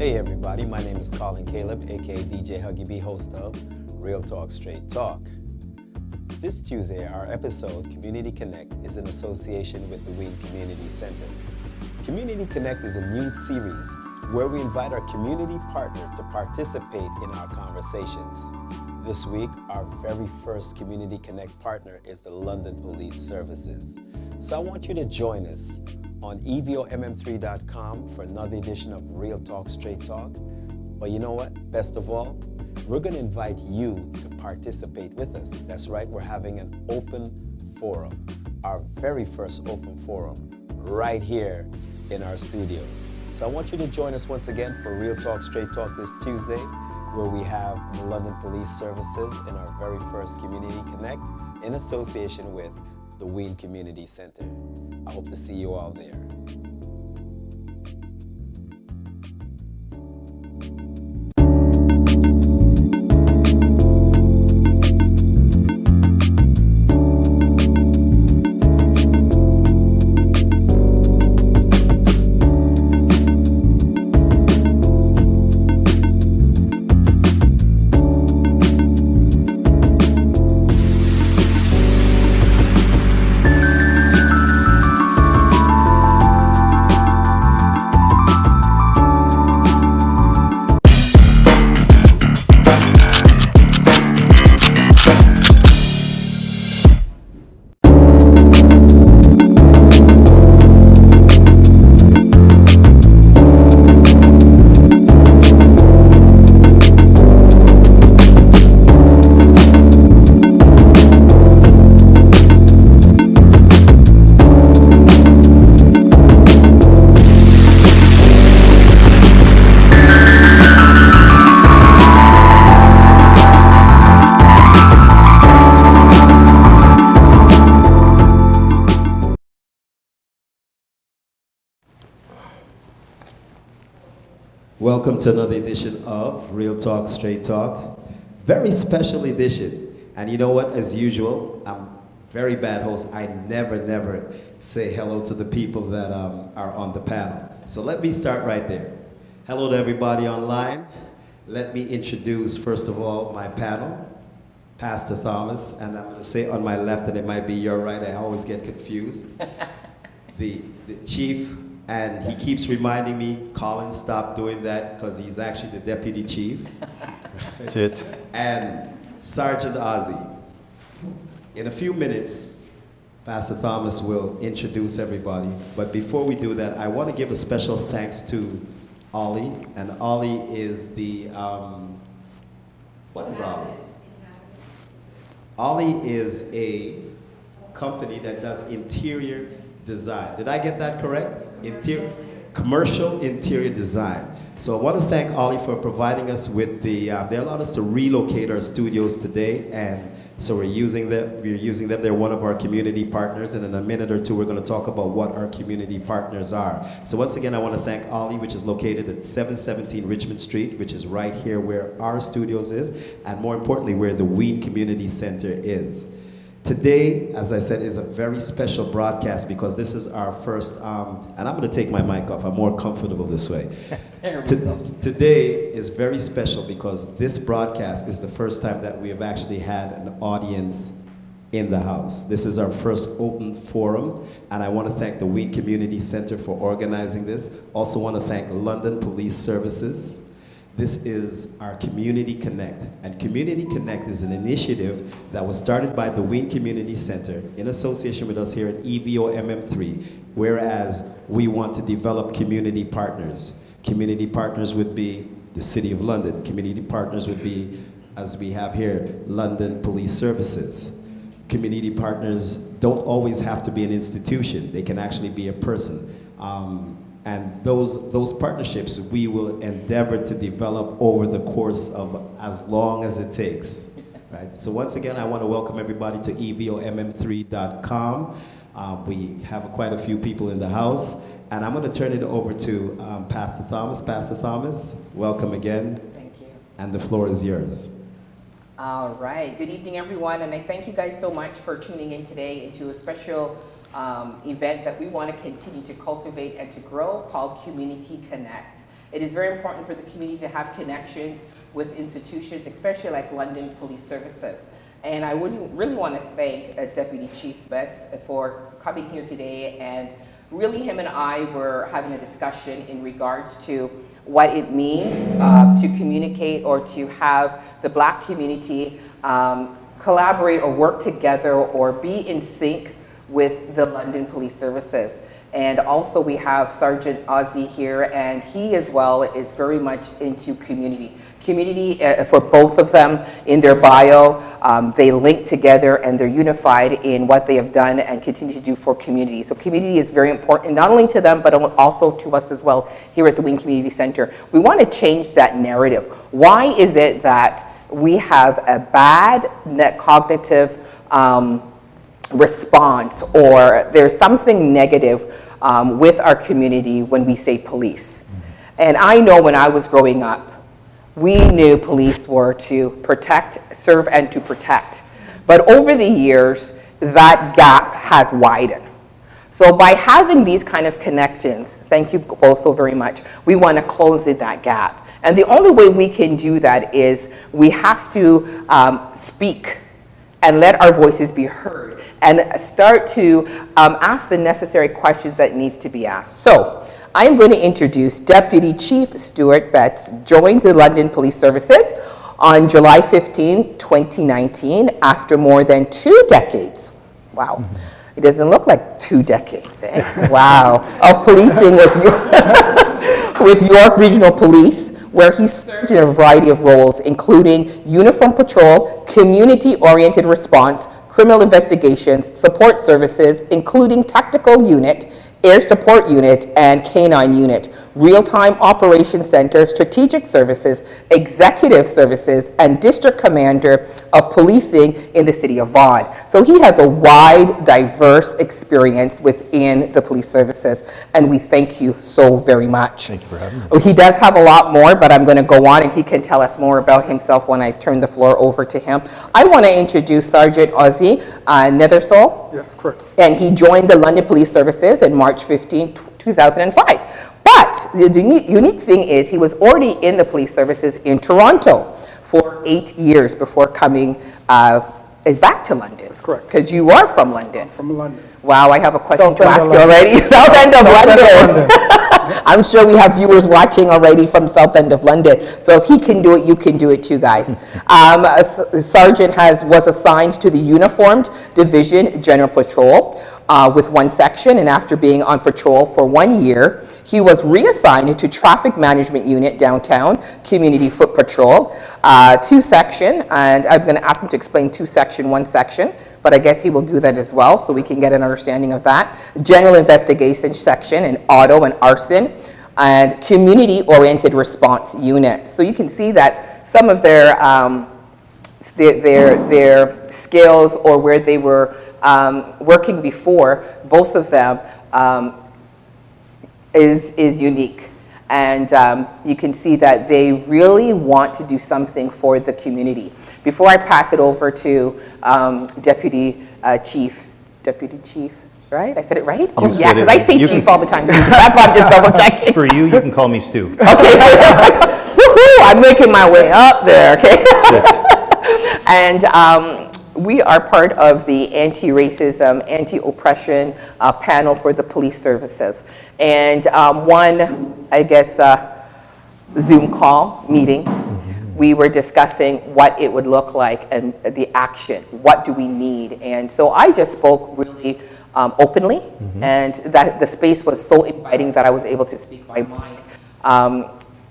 Hey everybody, my name is Colin Caleb, aka DJ Huggy B, host of Real Talk Straight Talk. This Tuesday, our episode, Community Connect, is in association with the Wayne Community Center. Community Connect is a new series where we invite our community partners to participate in our conversations. This week, our very first Community Connect partner is the London Police Services. So I want you to join us on evomm3.com for another edition of Real Talk Straight Talk. But you know what? Best of all, we're going to invite you to participate with us. That's right, we're having an open forum, our very first open forum, right here in our studios. So I want you to join us once again for Real Talk Straight Talk this Tuesday, where we have the London Police Services in our very first Community Connect in association with the Wayne Community Center. I hope to see you all there. Welcome to another edition of Real Talk Straight Talk. Very special edition. And you know what, as usual, I'm very bad host. I never say hello to the people that are on the panel. So let me start right there. Hello to everybody online. Let me introduce, first of all, my panel, Pastor Thomas, and I'm gonna say on my left, and it might be your right, I always get confused. The chief. And he keeps reminding me, Colin, stop doing that, because he's actually the deputy chief. That's it. And Sergeant Ozzy. In a few minutes, Pastor Thomas will introduce everybody. But before we do that, I want to give a special thanks to Ollie. And Ollie is the, what is Ollie? Ollie is a company that does interior design. Did I get that correct? Commercial interior design. So I want to thank Ollie for providing us with the, they allowed us to relocate our studios today, and so we're using them. They're one of our community partners, and in a minute or two we're going to talk about what our community partners are. So once again, I want to thank Ollie, which is located at 717 Richmond Street, which is right here where our studios is, and more importantly, where the Wayne Community Center is. Today, as I said, is a very special broadcast because this is our first, and I'm going to take my mic off. I'm more comfortable this way. Today is very special because this broadcast is the first time that we have actually had an audience in the house. This is our first open forum, and I want to thank the Wayne Community Center for organizing this. Also want to thank London Police Services. This is our Community Connect, and Community Connect is an initiative that was started by the Wayne Community Center in association with us here at EVOMM3, whereas we want to develop community partners. Community partners would be the City of London. Community partners would be, as we have here, London Police Services. Community partners don't always have to be an institution. They can actually be a person. And those partnerships we will endeavor to develop over the course of as long as it takes. Right? So once again, I want to welcome everybody to evomm3.com. We have quite a few people in the house, and I'm going to turn it over to Pastor Thomas. Pastor Thomas, welcome again. Thank you. And the floor is yours. All right. Good evening, everyone, and I thank you guys so much for tuning in today into a special event that we want to continue to cultivate and to grow called Community Connect. It is very important for the community to have connections with institutions, especially like London Police Services. And I would really want to thank Deputy Chief Betts for coming here today, and really him and I were having a discussion in regards to what it means to communicate or to have the Black community collaborate or work together or be in sync with the London Police Services. And also we have Sergeant Ozzy here, and he as well is very much into community. Community for both of them in their bio, they link together and they're unified in what they have done and continue to do for community. So community is very important, not only to them, but also to us as well here at the Wing Community Center. We want to change that narrative. Why is it that we have a bad net cognitive response, or there's something negative with our community when we say police? And I know when I was growing up, we knew police were to protect, serve, and to protect. But over the years, that gap has widened. So by having these kind of connections, thank you both so very much, we want to close that gap. And the only way we can do that is we have to speak and let our voices be heard and start to ask the necessary questions that needs to be asked. So I'm going to introduce Deputy Chief Stuart Betts, joined the London Police Services on July 15, 2019, after more than 2 decades. Wow. It doesn't look like 2 decades, eh? Wow. Of policing with York Regional Police, where he served in a variety of roles, including uniform patrol, community-oriented response, criminal investigations, support services, including tactical unit, air support unit, and canine unit, real-time operations center, strategic services, executive services, and district commander of policing in the city of Vaughan. So he has a wide, diverse experience within the police services, and we thank you so very much. Thank you for having me. He does have a lot more, but I'm going to go on and he can tell us more about himself when I turn the floor over to him. I want to introduce Sergeant Ozzy Nethersole. Yes, correct. And he joined the London Police Services in March 15, 2005. But the unique thing is he was already in the police services in Toronto for 8 years before coming back to London. That's correct. Because you are from London. From London. Wow, I have a question South to end of ask you London. already. South end of London. I'm sure we have viewers watching already from South End of London. So if he can do it, you can do it too, guys. Sergeant was assigned to the Uniformed Division General Patrol with 1 section, and after being on patrol for 1 year, he was reassigned to Traffic Management Unit Downtown Community Foot Patrol, 2 section, and I'm going to ask him to explain 2 section, 1 section, but I guess he will do that as well so we can get an understanding of that. General Investigation Section, and Auto and Arson, and Community-Oriented Response Unit. So you can see that some of their skills or where they were working before, both of them, is unique. And you can see that they really want to do something for the community. Before I pass it over to Deputy Chief, right? I said it right? Oh, yeah, because I say chief all the time. That's why I'm just double checking. For you can call me Stu. Okay. Woohoo! I'm making my way up there, okay? That's it. And we are part of the anti-racism, anti-oppression panel for the police services. And one, I guess, Zoom call meeting, we were discussing what it would look like and the action. What do we need? And so I just spoke really openly, and that the space was so inviting that I was able to speak my mind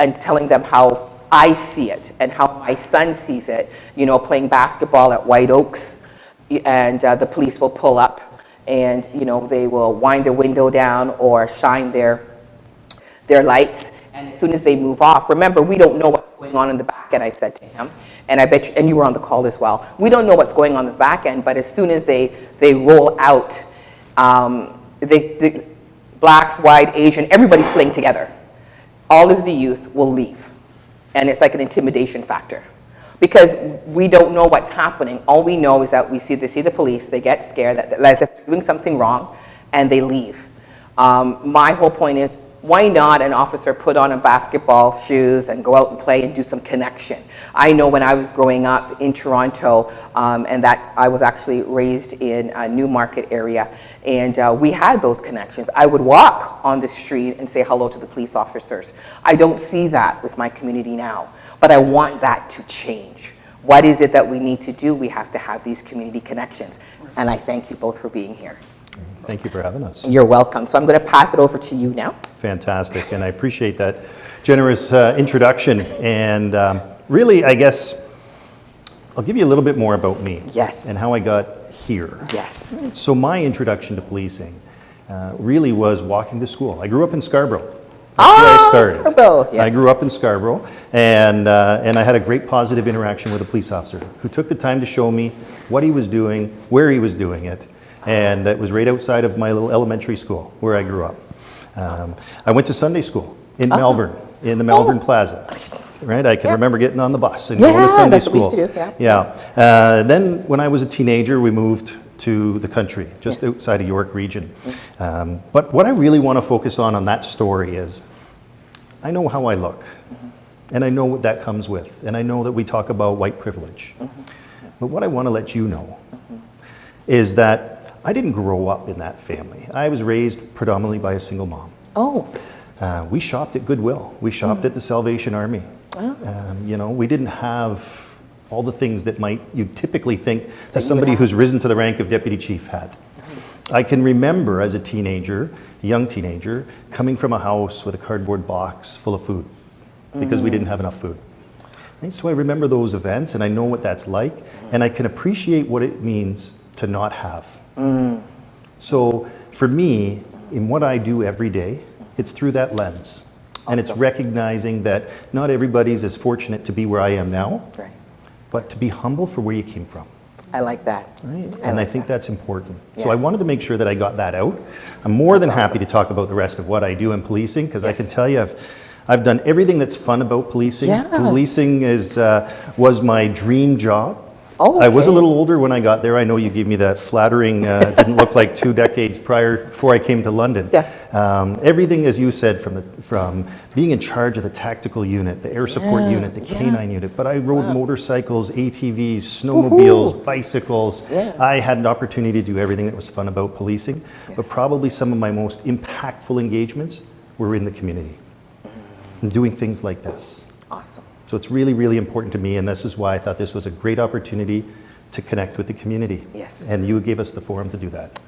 and telling them how I see it and how my son sees it, you know, playing basketball at White Oaks, and the police will pull up and, you know, they will wind their window down or shine their lights, and as soon as they move off, remember, we don't know what's going on in the back end, I said to him, and I bet you, and you were on the call as well, we don't know what's going on in the back end, but as soon as they roll out, the blacks, white, Asian, everybody's playing together. All of the youth will leave. And it's like an intimidation factor. Because we don't know what's happening. All we know is that they see the police, they get scared, that as if they're doing something wrong, and they leave. My whole point is, why not an officer put on a basketball shoes and go out and play and do some connection? I know when I was growing up in Toronto, and that I was actually raised in a Newmarket area, and we had those connections. I would walk on the street and say hello to the police officers. I don't see that with my community now, but I want that to change. What is it that we need to do? We have to have these community connections. And I thank you both for being here. Thank you for having us. You're welcome. So I'm going to pass it over to you now. Fantastic, and I appreciate that generous introduction. And really, I guess, I'll give you a little bit more about me. Yes. And how I got here. Yes. So my introduction to policing really was walking to school. I grew up in Scarborough. That's where I started. Scarborough, yes. I grew up in Scarborough, and I had a great positive interaction with a police officer who took the time to show me what he was doing, where he was doing it, and it was right outside of my little elementary school where I grew up. I went to Sunday school in Melbourne, in the Melbourne Plaza. Right, I can remember getting on the bus and going to Sunday that's school. what we used to do, Yeah. Then when I was a teenager, we moved to the country, just outside of York region. But what I really want to focus on that story is, I know how I look, and I know what that comes with, and I know that we talk about white privilege. But what I want to let you know is that I didn't grow up in that family. I was raised predominantly by a single mom. Oh. We shopped at Goodwill. We shopped at the Salvation Army. You know, we didn't have all the things that you'd typically think that somebody who's risen to the rank of deputy chief had. I can remember as a teenager, a young teenager, coming from a house with a cardboard box full of food because we didn't have enough food. Right? So I remember those events, and I know what that's like, and I can appreciate what it means to not have. So for me, in what I do every day, it's through that lens. And it's recognizing that not everybody's as fortunate to be where I am now, but to be humble for where you came from. I like that. Right? And I think that's important. So I wanted to make sure that I got that out. I'm more than happy to talk about the rest of what I do in policing, because I can tell you I've done everything that's fun about policing. Policing was my dream job. Oh, okay. I was a little older when I got there. I know you gave me that flattering, didn't look like 2 decades before I came to London. Everything, as you said, from being in charge of the tactical unit, the air support unit, the canine unit, but I rode motorcycles, ATVs, snowmobiles, bicycles. I had an opportunity to do everything that was fun about policing, but probably some of my most impactful engagements were in the community, and doing things like this. Awesome. So it's really, really important to me, and this is why I thought this was a great opportunity to connect with the community. Yes. And you gave us the forum to do that.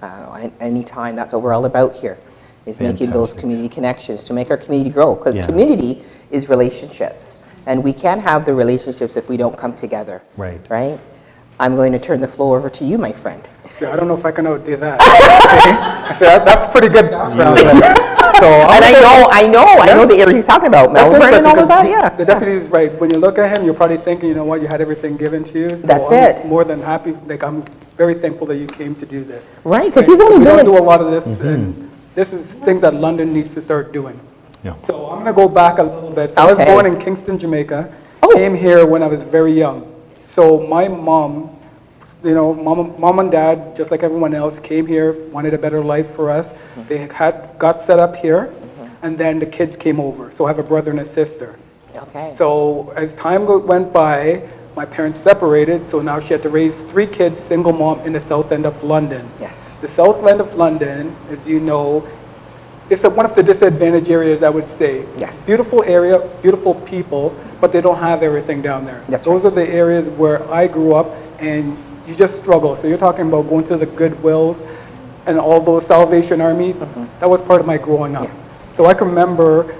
Anytime, that's what we're all about here, is making those community connections to make our community grow, because community is relationships, and we can't have the relationships if we don't come together. Right? I'm going to turn the floor over to you, my friend. See, I don't know if I can outdo that. That's pretty good background. So, and I know the area he's talking about, Melbourne and all of that, The deputy's right. When you look at him, you're probably thinking, you know what, you had everything given to you. So That's I'm more than happy. Like, I'm very thankful that you came to do this. Right, because he's only we been... don't do a lot of this, and this is things that London needs to start doing. So I'm going to go back a little bit. So I was born in Kingston, Jamaica. Came here when I was very young. So my mom, you know, mom and dad, just like everyone else, came here, wanted a better life for us. They got set up here, and then the kids came over. So I have a brother and a sister. So as time went by, my parents separated, so now she had to raise 3 kids, single mom, in the south end of London. The south end of London, as you know, it's one of the disadvantaged areas, I would say. Beautiful area, beautiful people, but they don't have everything down there. Those are the areas where I grew up, and you just struggle. So you're talking about going to the Goodwills and all those Salvation Army. That was part of my growing up. So I can remember,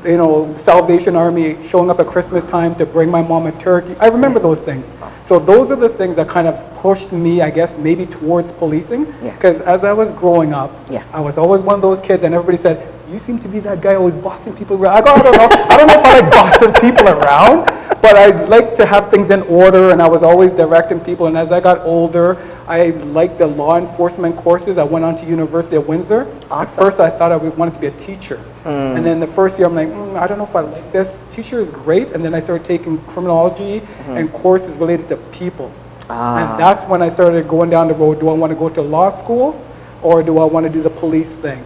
you know, Salvation Army showing up at Christmas time to bring my mom a turkey. I remember those things. So those are the things that kind of pushed me, I guess, maybe towards policing. Because as I was growing up, I was always one of those kids, and everybody said, you seem to be that guy always bossing people around. I go, I don't know. I don't know if I like bossing people around, but I like to have things in order, and I was always directing people. And as I got older, I liked the law enforcement courses. I went on to University of Windsor. At first, I thought I wanted to be a teacher. And then the first year, I'm like, I don't know if I like this. Teacher is great. And then I started taking criminology and courses related to people. And that's when I started going down the road. Do I want to go to law school, or do I want to do the police thing?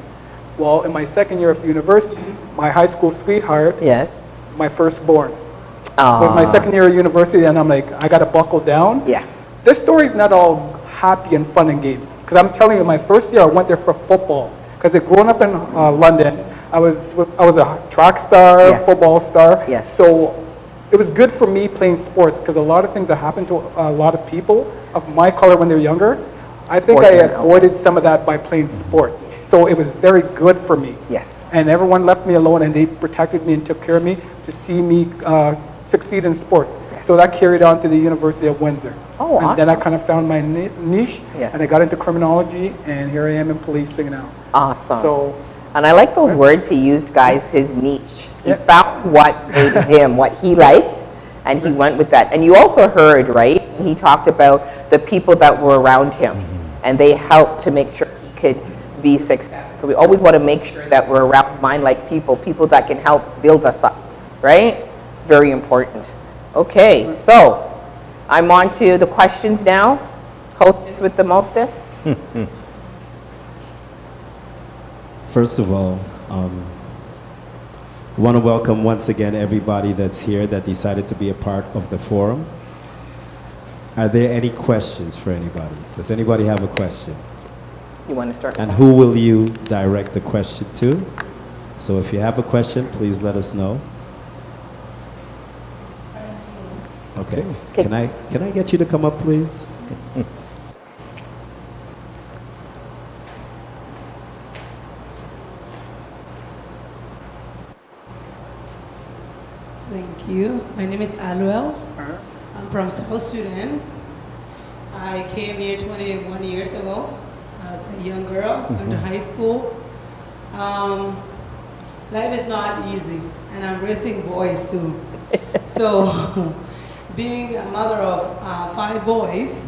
Well, in my second year of university, my high school sweetheart, Yes. my firstborn, was my second year of university, and I'm like, I gotta buckle down. Yes. This story's not all happy and fun and games, because I'm telling you, my first year I went there for football. Because growing up in London, I was a track star, Yes. football star. Yes. So it was good for me playing sports, because a lot of things that happen to a lot of people of my color when they're younger, I think Sports I is avoided some of that by playing sports. So it was very good for me. Yes. And everyone left me alone, and they protected me and took care of me to see me succeed in sports. Yes. So that carried on to the University of Windsor. Oh, And then I awesome. kind of found my niche, Yes. and I got into criminology, and here I am in policing now. Awesome. So And I like those words he used, guys, his niche. He Yeah. found what made him, what he liked, and he went with that. And you also heard, right? He talked about the people that were around him, and they helped to make sure he could be successful. So we always want to make sure that we're around mind-like people, people that can help build us up, right? It's very important. Okay, so I'm on to the questions now. Hostess with the mostest. First of all, I want to welcome once again everybody that's here that decided to be a part of the forum. Are there any questions for anybody? Does anybody have a question? You want to start? And who will you direct the question to? So if you have a question, please let us know. Okay. Can I get you to come up, please? Thank you. My name is Aluel. I'm from South Sudan. I came here 21 years ago as a young girl, went to high school. Life is not easy, and I'm raising boys too. So, being a mother of 5 boys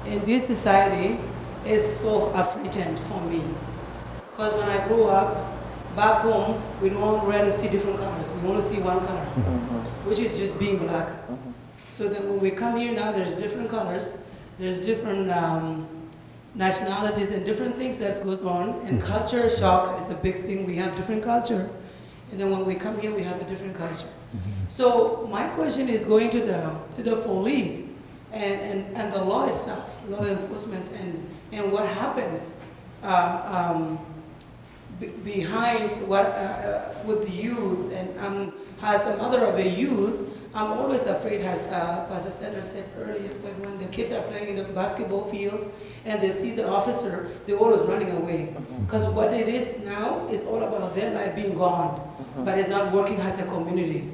in this society is so afflicting for me. Because when I grew up, back home, we don't really see different colors. We only see one color, which is just being black. So then when we come here now, there's different colors, there's different nationalities and different things that goes on. And culture shock is a big thing. We have different culture. And then when we come here, we have a different culture. So my question is going to the police and the law itself, law enforcement, and what happens behind what with the youth. And as a mother of a youth, I'm always afraid, as Pastor Sanders said earlier, that when the kids are playing in the basketball fields and they see the officer, they're always running away. Because what it is now is all about their life being gone, but it's not working as a community.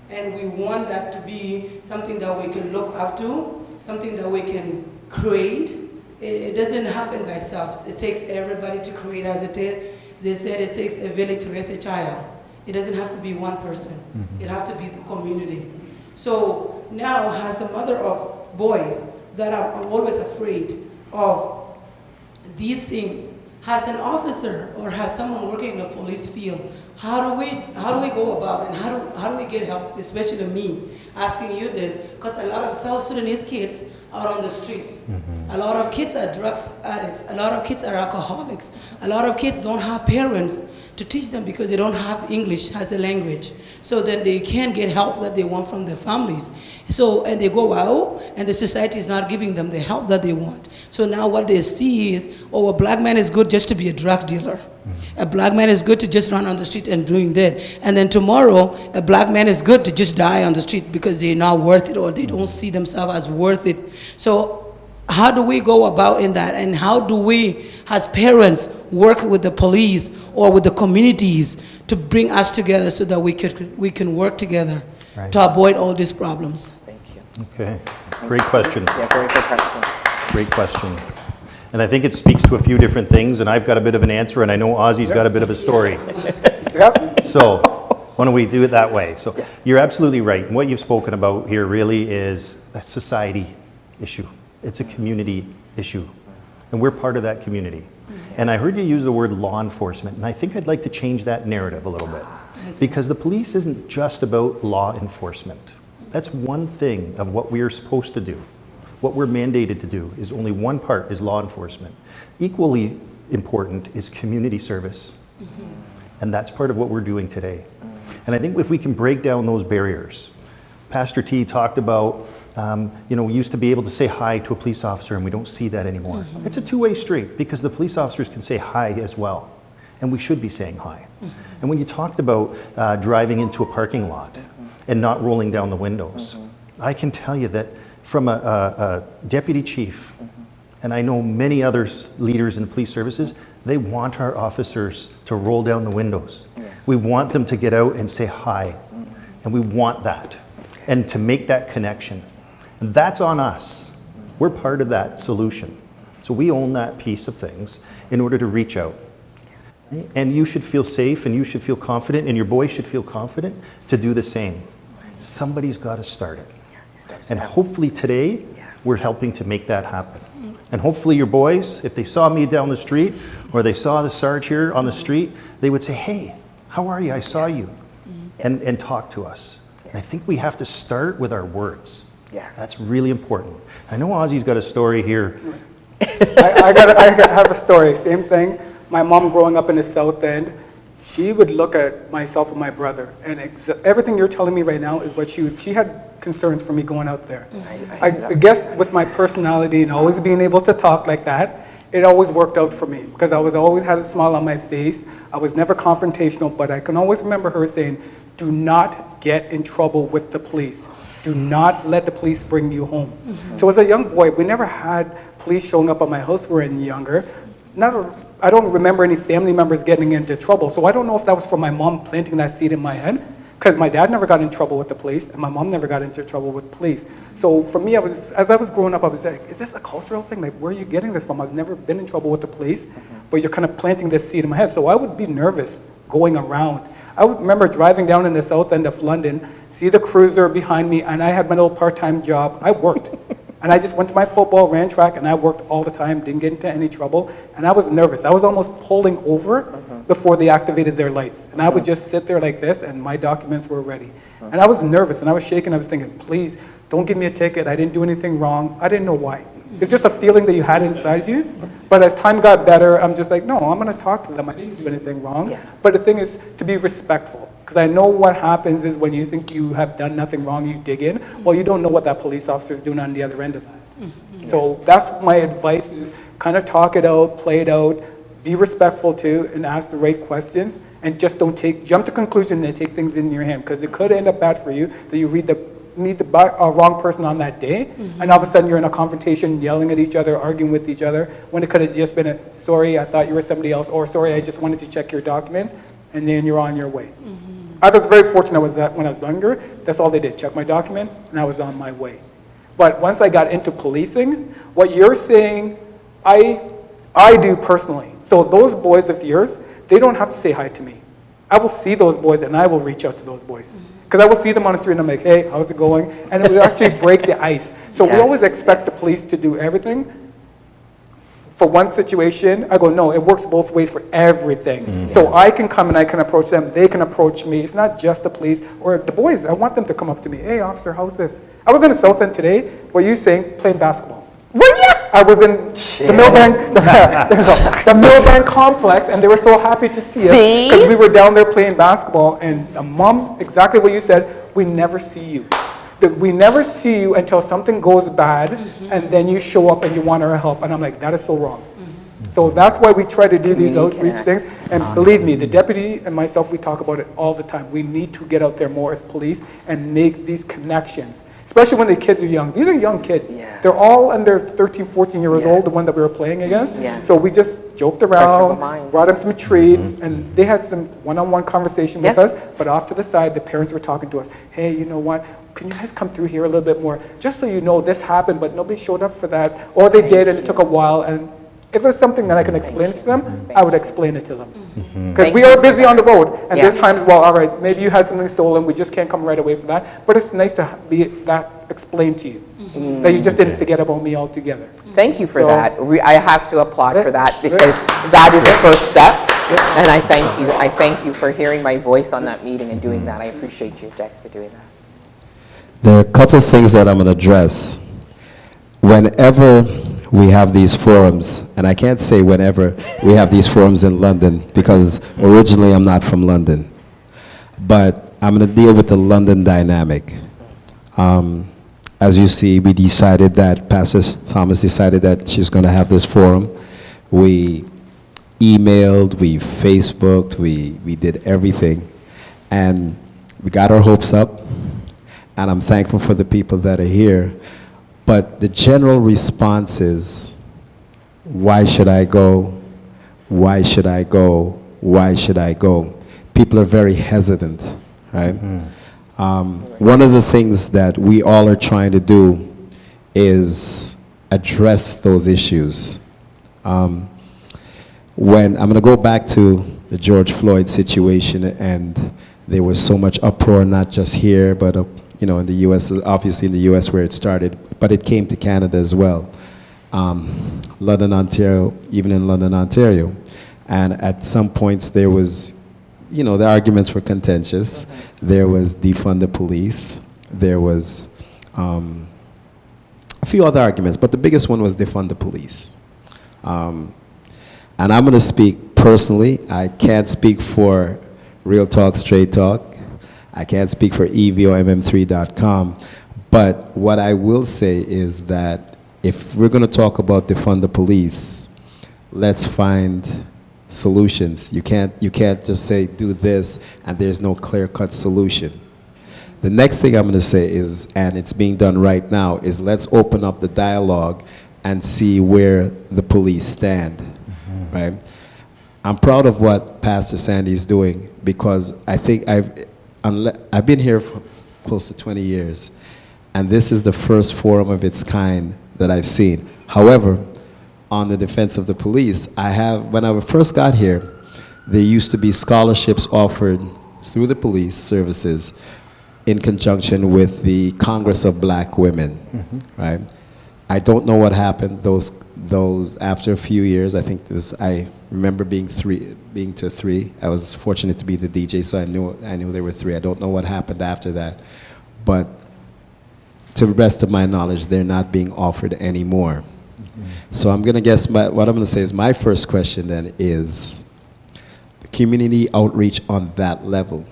And we want that to be something that we can look up to, something that we can create. It doesn't happen by itself. It takes everybody to create, as it is. They said it takes a village to raise a child. It doesn't have to be one person. It has to be the community. So now, as a mother of boys, that I'm always afraid of these things. As an officer or as someone working in the police field, how do we go about, and how do we get help, especially me, asking you this, because a lot of South Sudanese kids are on the street. A lot of kids are drugs addicts. A lot of kids are alcoholics. A lot of kids don't have parents to teach them because they don't have English as a language. So then they can't get help that they want from their families. So, and they go out, and the society is not giving them the help that they want. So now what they see is, oh, a black man is good just to be a drug dealer. A black man is good to just run on the street and doing that. And then tomorrow, a black man is good to just die on the street because they're not worth it, or they don't see themselves as worth it. So how do we go about in that? And how do we, as parents, work with the police or with the communities to bring us together so that we can work together to avoid all these problems? Thank you. Okay, great question. Yeah, very good question. Great question. And I think it speaks to a few different things, and I've got a bit of an answer, and I know Ozzy's got a bit of a story. So why don't we do it that way? So you're absolutely right. And what you've spoken about here really is a society issue. It's a community issue. And we're part of that community. And I heard you use the word law enforcement, and I think I'd like to change that narrative a little bit. Because the police isn't just about law enforcement. That's one thing of what we are supposed to do. What we're mandated to do is only one part is law enforcement. Equally important is community service And that's part of what we're doing today. And I think if we can break down those barriers, Pastor T talked about, we used to be able to say hi to a police officer, and we don't see that anymore. It's a two-way street, because the police officers can say hi as well, and we should be saying hi. And when you talked about driving into a parking lot and not rolling down the windows, I can tell you that from a deputy chief, and I know many other leaders in the police services, they want our officers to roll down the windows. We want them to get out and say hi, and we want that, and to make that connection. And that's on us. We're part of that solution. So we own that piece of things in order to reach out. And you should feel safe, and you should feel confident, and your boys should feel confident to do the same. Somebody's got to start it. And hopefully today, we're helping to make that happen. And hopefully your boys, if they saw me down the street, or they saw the Sarge here on the street, they would say, hey, how are you? I saw you. And talk to us. And I think we have to start with our words. That's really important. I know Ozzy's got a story here. I have a story, same thing. My mom growing up in the South End, she would look at myself and my brother, and everything you're telling me right now is what she had concerns for me going out there. I guess with my personality and always being able to talk like that, it always worked out for me, because I always had a smile on my face. I was never confrontational, but I can always remember her saying, do not get in trouble with the police. Do not let the police bring you home. So as a young boy, we never had police showing up at my house when we were younger. I don't remember any family members getting into trouble. So I don't know if that was from my mom planting that seed in my head, because my dad never got in trouble with the police, and my mom never got into trouble with police. So for me, as I was growing up, I was like, is this a cultural thing? Like, where are you getting this from? I've never been in trouble with the police, but you're kind of planting this seed in my head. So I would be nervous going around. I would remember driving down in the South End of London, see the cruiser behind me, and I had my little part-time job. I worked. And I just went to my football, ran track, and I worked all the time, didn't get into any trouble. And I was nervous. I was almost pulling over before they activated their lights. And I would just sit there like this, and my documents were ready. And I was nervous, and I was shaking. I was thinking, please, don't give me a ticket. I didn't do anything wrong. I didn't know why. It's just a feeling that you had inside you. But as time got better, I'm just like, no, I'm going to talk to them. I didn't do anything wrong. But the thing is to be respectful. Because I know what happens is when you think you have done nothing wrong, you dig in. Well, you don't know what that police officer is doing on the other end of that. So that's my advice, is kind of talk it out, play it out, be respectful too, and ask the right questions. And just don't jump to conclusion and take things in your hand. Because it could end up bad for you that you meet the wrong person on that day, and all of a sudden you're in a confrontation, yelling at each other, arguing with each other, when it could have just been sorry, I thought you were somebody else, or sorry, I just wanted to check your documents, and then you're on your way. I was very fortunate when I was younger. That's all they did, check my documents, and I was on my way. But once I got into policing, what you're saying, I do personally. So those boys of yours, they don't have to say hi to me. I will see those boys, and I will reach out to those boys. Because I will see them on the street, and I'm like, hey, how's it going? And it would actually break the ice. So we always expect the police to do everything. For one situation, I go, no, it works both ways for everything. So I can come and I can approach them. They can approach me. It's not just the police or the boys. I want them to come up to me. Hey, officer, how's this? I was in the South End today. What are you saying? Playing basketball. Were you? I was in the Millbank complex, and they were so happy to see us because we were down there playing basketball. And Mom, exactly what you said, we never see you. We never see you until something goes bad, and then you show up and you want our help. And I'm like, that is so wrong. So that's why we try to do these outreach things. And believe me, the deputy and myself, we talk about it all the time. We need to get out there more as police and make these connections. Especially when the kids are young. These are young kids. They're all under 13, 14 years old, the one that we were playing against. So we just joked around, brought them some treats, and they had some one-on-one conversation with us. But off to the side, the parents were talking to us. Hey, you know what? Can you guys come through here a little bit more? Just so you know, this happened, but nobody showed up for that. Or they did, and it took a while. And if it's something that I can explain to them, I would explain it to them. Because we are busy on the road, and there's times, well, all right, maybe you had something stolen, we just can't come right away for that. But it's nice to be that explained to you, that you just didn't forget about me altogether. Thank you for that. I have to applaud for that, because that is the first step. And I thank you. I thank you for hearing my voice on that meeting and doing that. I appreciate you, Dex, for doing that. There are a couple of things that I'm going to address. Whenever we have these forums, and I can't say whenever we have these forums in London, because originally I'm not from London. But I'm going to deal with the London dynamic. As you see, we decided that, Pastor Thomas decided that she's going to have this forum. We emailed, we Facebooked, we did everything. And we got our hopes up, and I'm thankful for the people that are here. But the general response is, why should I go? Why should I go? Why should I go? People are very hesitant, right? One of the things that we all are trying to do is address those issues. When I'm going to go back to the George Floyd situation, and there was so much uproar, not just here, but you know, in the U.S., obviously in the U.S. where it started, but it came to Canada as well. London, Ontario, even in London, Ontario. And at some points there was, you know, the arguments were contentious. There was defund the police. There was a few other arguments, but the biggest one was defund the police. And I'm going to speak personally. I can't speak for Real Talk, Straight Talk. I can't speak for EVOMM3.com. But what I will say is that if we're going to talk about defund the police, let's find solutions. You can't just say do this and there's no clear-cut solution. The next thing I'm going to say is, and it's being done right now, is let's open up the dialogue and see where the police stand, right? I'm proud of what Pastor Sandy is doing, because I think I've been here for close to 20 years, and this is the first forum of its kind that I've seen. However, on the defense of the police, when I first got here, there used to be scholarships offered through the police services in conjunction with the Congress of Black Women, right? I don't know what happened. Those after a few years, I think I remember being to three. I was fortunate to be the DJ, so I knew there were three. I don't know what happened after that, but to the best of my knowledge, they're not being offered anymore. So I'm going to guess, what I'm going to say is, my first question then is community outreach on that level.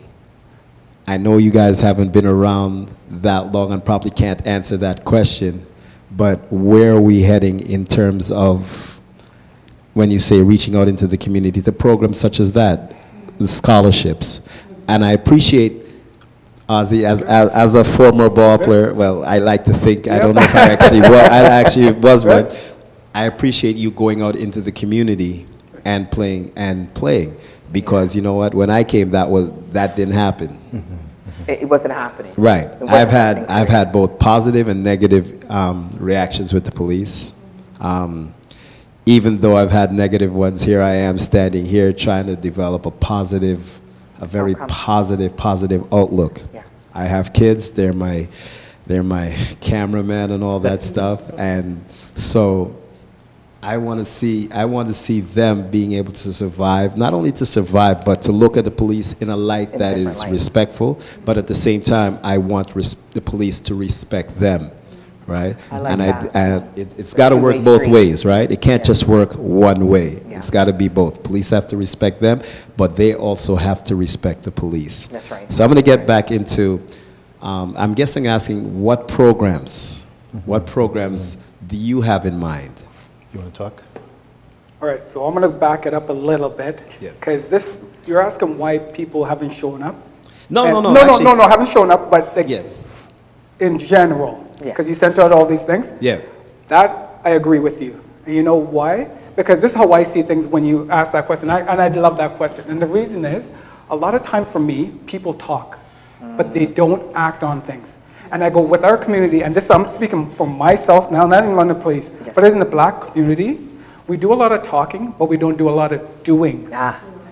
I know you guys haven't been around that long and probably can't answer that question, but where are we heading in terms of, when you say reaching out into the community, the programs such as that, the scholarships? And I appreciate Ozzy, as a former ball player, well, I like to think, I don't know if I actually was one. I appreciate you going out into the community and playing, because you know what, when I came, that didn't happen. It wasn't happening. Right. I've had both positive and negative reactions with the police. Even though I've had negative ones, here I am standing here trying to develop a very positive outlook. Yeah. I have kids, they're my cameraman and all that stuff, and so I want to see them being able to survive, not only to survive, but to look at the police in a light that is respectful, but at the same time, I want the police to respect them, right? It's got to work both ways, right? It can't just work one way. Yeah. It's got to be both. Police have to respect them, but they also have to respect the police. That's right. So I'm going to get back into, I'm guessing asking what programs do you have in mind? Do you want to talk? All right, so I'm going to back it up a little bit, because you're asking why people haven't shown up. No, haven't shown up, but in general, because you sent out all these things. Yeah. That I agree with you. And you know why? Because this is how I see things when you ask that question, and I love that question. And the reason is, a lot of time for me, people talk, but they don't act on things. And I go, with our community, and this I'm speaking for myself now, not in London Police, but in the Black community, we do a lot of talking, but we don't do a lot of doing.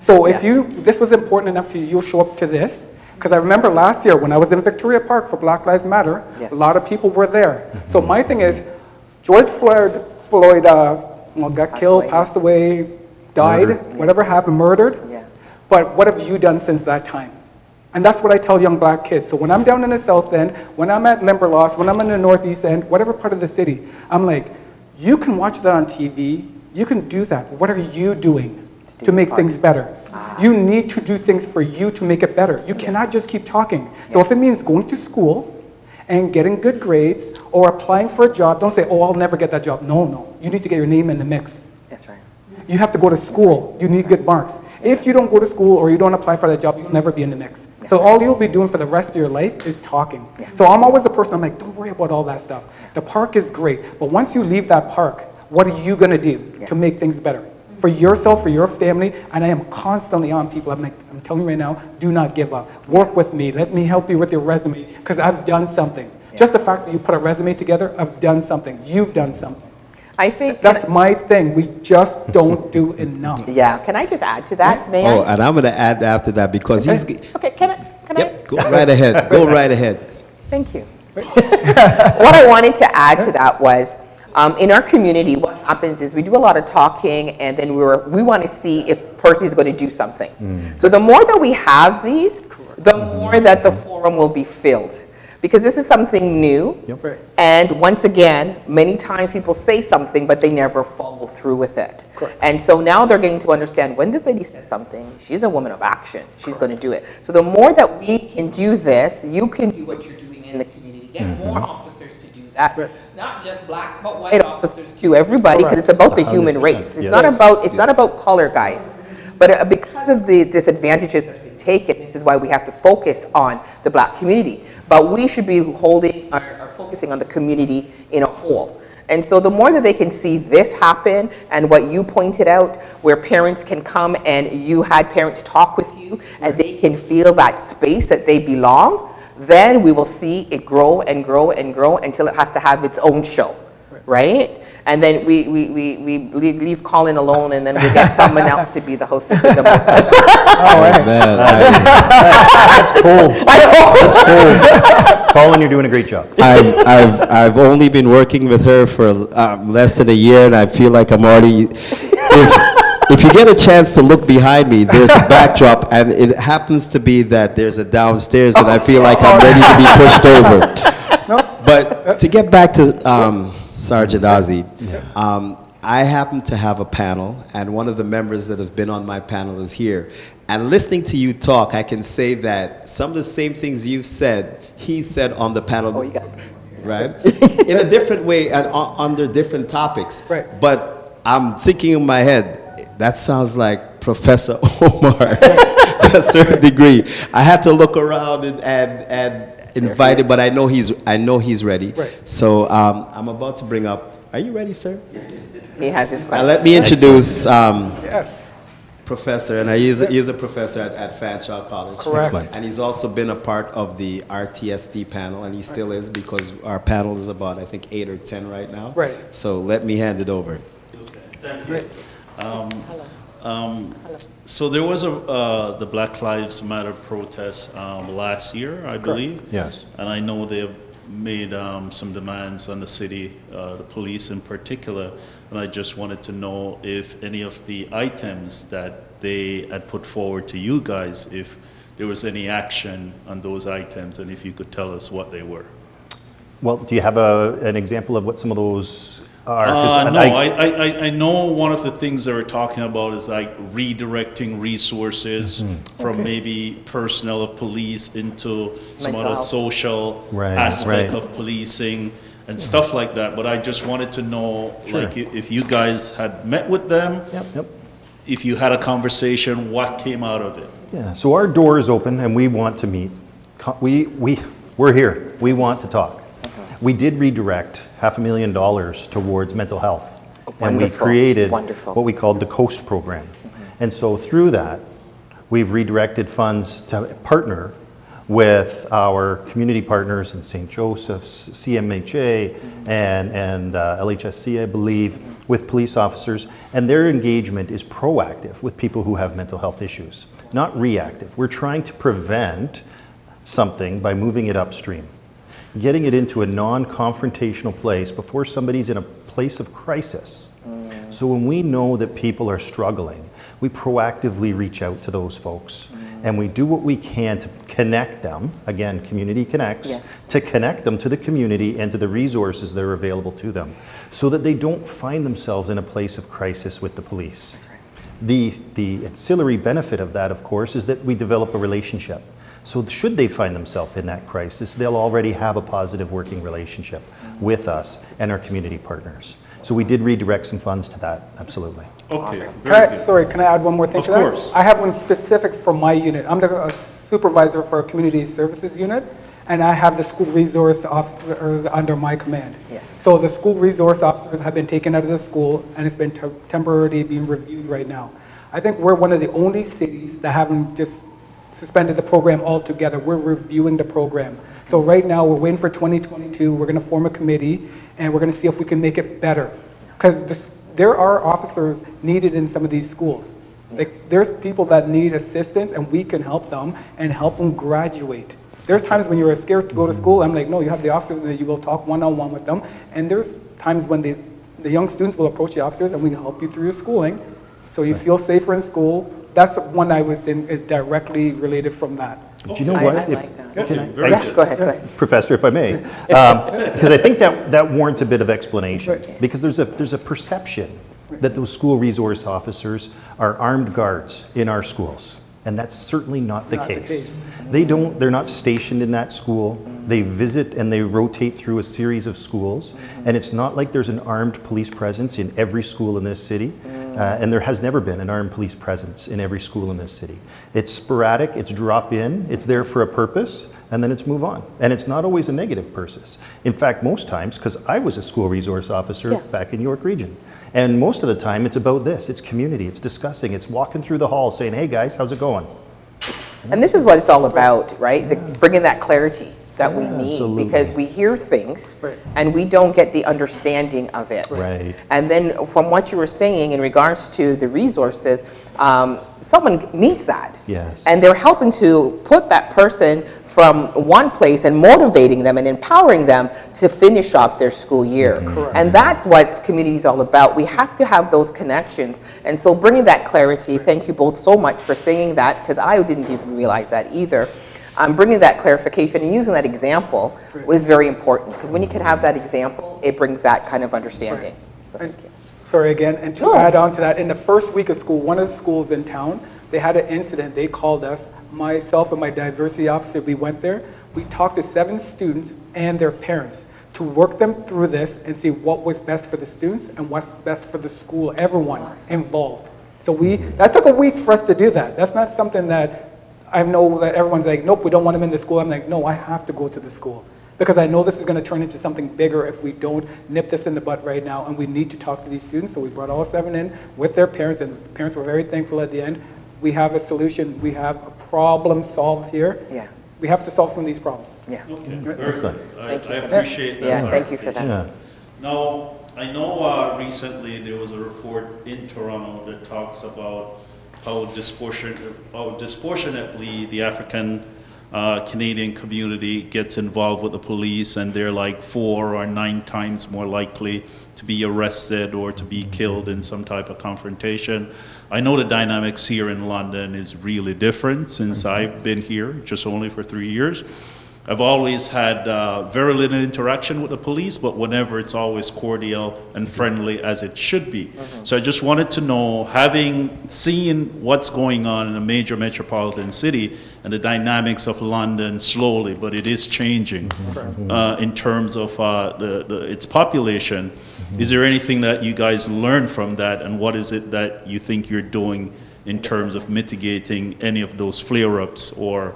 So if this was important enough to you, you'll show up to this. Because I remember last year when I was in Victoria Park for Black Lives Matter, a lot of people were there. So my thing is, George Floyd got killed, passed away, died, whatever happened, murdered. But what have you done since that time? And that's what I tell young Black kids. So when I'm down in the South End, when I'm at Limberlost, when I'm in the Northeast End, whatever part of the city, I'm like, You can watch that on TV. You can do that. What are you doing to make things better? You need to do things for you to make it better. You cannot just keep talking. So if it means going to school and getting good grades or applying for a job, don't say, oh, I'll never get that job. No. You need to get your name in the mix. That's right. You have to go to school. You need good marks. If you don't go to school or you don't apply for that job, you'll never be in the mix. So all you'll be doing for the rest of your life is talking. So I'm always the person, I'm like, don't worry about all that stuff. The park is great, but once you leave that park, what are you gonna do to make things better? For yourself, for your family, and I am constantly on people. I'm like, I'm telling you right now, do not give up. Work with me, let me help you with your resume, because I've done something. Just the fact that you put a resume together, I've done something, you've done something. I think that's my thing. We just don't do enough. Yeah. Can I just add to that, May I? Oh, and I'm going to add after that because he's. Okay. Can I? Go right ahead. Go right ahead. Thank you. What I wanted to add to that was, in our community, what happens is we do a lot of talking, and then we want to see if a person is going to do something. So the more that we have these, the more that the forum will be filled. Because this is something new, and once again, many times people say something, but they never follow through with it. And so now they're getting to understand, when this lady says something, she's a woman of action. She's going to do it. So the more that we can do this, you can do what you're doing in the community. Get more officers to do that. Not just blacks, but white officers too. Everybody, because it's about the human race. It's not about color, guys. But because of the disadvantages that have been taken, this is why we have to focus on the black community. But we should be focusing on the community in a whole. And so the more that they can see this happen, and what you pointed out, where parents can come and you had parents talk with you, and they can feel that space that they belong, then we will see it grow and grow and grow until it has to have its own show, right? And then we leave Colin alone, and then we get someone else to be the hostess with the mostess. Oh, man. That's cold. That's cold. Colin, you're doing a great job. I've only been working with her for less than a year, and I feel like I'm already. If you get a chance to look behind me, there's a backdrop, and it happens to be that there's a downstairs, and I feel like I'm ready to be pushed over. But to get back to Sergeant Ozzie, I happen to have a panel, and one of the members that have been on my panel is here. And listening to you talk, I can say that some of the same things you said, he said on the panel, right? In a different way and under different topics. Right. But I'm thinking in my head, that sounds like Professor Omar to a certain degree. I had to look around and invite him, but I know he's ready. Right. So I'm about to bring up. Are you ready, sir? He has his question. Let me introduce Professor, and he is a professor at Fanshawe College. Correct. Excellent. And he's also been a part of the RTST panel, and he still is, because our panel is about, I think, 8 or 10 right now. Right. So let me hand it over. Okay, thank you. So there was the Black Lives Matter protest last year, I believe. Yes. And I know they have made some demands on the city, the police in particular, and I just wanted to know if any of the items that they had put forward to you guys, if there was any action on those items, and if you could tell us what they were. Well, do you have an example of what some of those are? No, I know one of the things they were talking about is like redirecting resources from maybe personnel of police into some other social aspect of policing and stuff like that. But I just wanted to know, like, if you guys had met with them, if you had a conversation, what came out of it? Yeah, so our door is open and we want to meet. We're here. We want to talk. We did redirect $500,000 towards mental health. And we created what we called the COAST program. And so through that, we've redirected funds to partner with our community partners in St. Joseph's, CMHA, and LHSC, I believe, with police officers. And their engagement is proactive with people who have mental health issues, not reactive. We're trying to prevent something by moving it upstream, getting it into a non-confrontational place before somebody's in a place of crisis. So when we know that people are struggling, we proactively reach out to those folks And we do what we can to connect them, again, community connects, Yes. to connect them to the community and to the resources that are available to them so that they don't find themselves in a place of crisis with the police. The ancillary benefit of that, of course, is that we develop a relationship. So should they find themselves in that crisis, they'll already have a positive working relationship with us and our community partners. So we did redirect some funds to that, absolutely. Okay, Can very good. sorry, can I add one more thing Of to that? course. I have one specific for my unit. I'm the supervisor for a community services unit, and I have the school resource officers under my command. Yes. So the school resource officers have been taken out of the school, and it's been temporarily being reviewed right now. I think we're one of the only cities that haven't just suspended the program altogether. We're reviewing the program. So right now, we're waiting for 2022. We're going to form a committee, and we're going to see if we can make it better. Because there are officers needed in some of these schools. Like, there's people that need assistance, and we can help them and help them graduate. There's times when you're scared to go to school. I'm like, no, you have the officers, and you will talk one-on-one with them. And there's times when the young students will approach the officers, and we can help you through your schooling, so you feel safer in school. That's one I would say is directly related from that. Do you know what? I like that. Can I- Very Yeah, good. go ahead. Professor, if I may, because I think that warrants a bit of explanation. Because there's a perception that those school resource officers are armed guards in our schools, and that's certainly not the case. They're not stationed in that school. They visit and they rotate through a series of schools, and it's not like there's an armed police presence in every school in this city, and there has never been an armed police presence in every school in this city. It's sporadic, it's drop in, it's there for a purpose, and then it's move on. And it's not always a negative purpose. In fact, most times, because I was a school resource officer Yeah. back in York Region, and most of the time it's about this, it's community, it's discussing, it's walking through the hall saying, hey guys, how's it going? And this is what it's all about, right? Bringing that clarity that we need, absolutely. because we hear things Right. and we don't get the understanding of it. Right. And then from what you were saying in regards to the resources, someone needs that. Yes. And they're helping to put that person from one place and motivating them and empowering them to finish up their school year. And that's what community is all about. We have to have those connections. And so bringing that clarity, thank you both so much for saying that, because I didn't even realize that either. Bringing that clarification and using that example was very important, because when you can have that example, it brings that kind of understanding. So thank you. Sorry again, and to add on to that, in the first week of school, one of the schools in town, they had an incident. They called us, myself and my diversity officer, we went there. We talked to 7 students and their parents to work them through this and see what was best for the students and what's best for the school, everyone involved. So that took a week for us to do that. That's not something that I know that everyone's like, nope, we don't want them in the school. I'm like, no, I have to go to the school, because I know this is going to turn into something bigger if we don't nip this in the butt right now, and we need to talk to these students. So we brought all 7 in with their parents, and the parents were very thankful at the end. We have a solution. We have a problem solved here. Yeah. We have to solve some of these problems. Yeah. Okay, very Excellent. good. I Thank you. appreciate that. Yeah, thank you for that. Yeah. Now, I know recently there was a report in Toronto that talks about how disproportionately the African Canadian community gets involved with the police, and they're like 4 or 9 times more likely to be arrested or to be killed in some type of confrontation. I know the dynamics here in London is really different since I've been here just only for 3 years. I've always had very little interaction with the police, but whenever it's always cordial and friendly as it should be. So I just wanted to know, having seen what's going on in a major metropolitan city and the dynamics of London slowly, but it is changing in terms of its population, is there anything that you guys learned from that, and what is it that you think you're doing in terms of mitigating any of those flare-ups or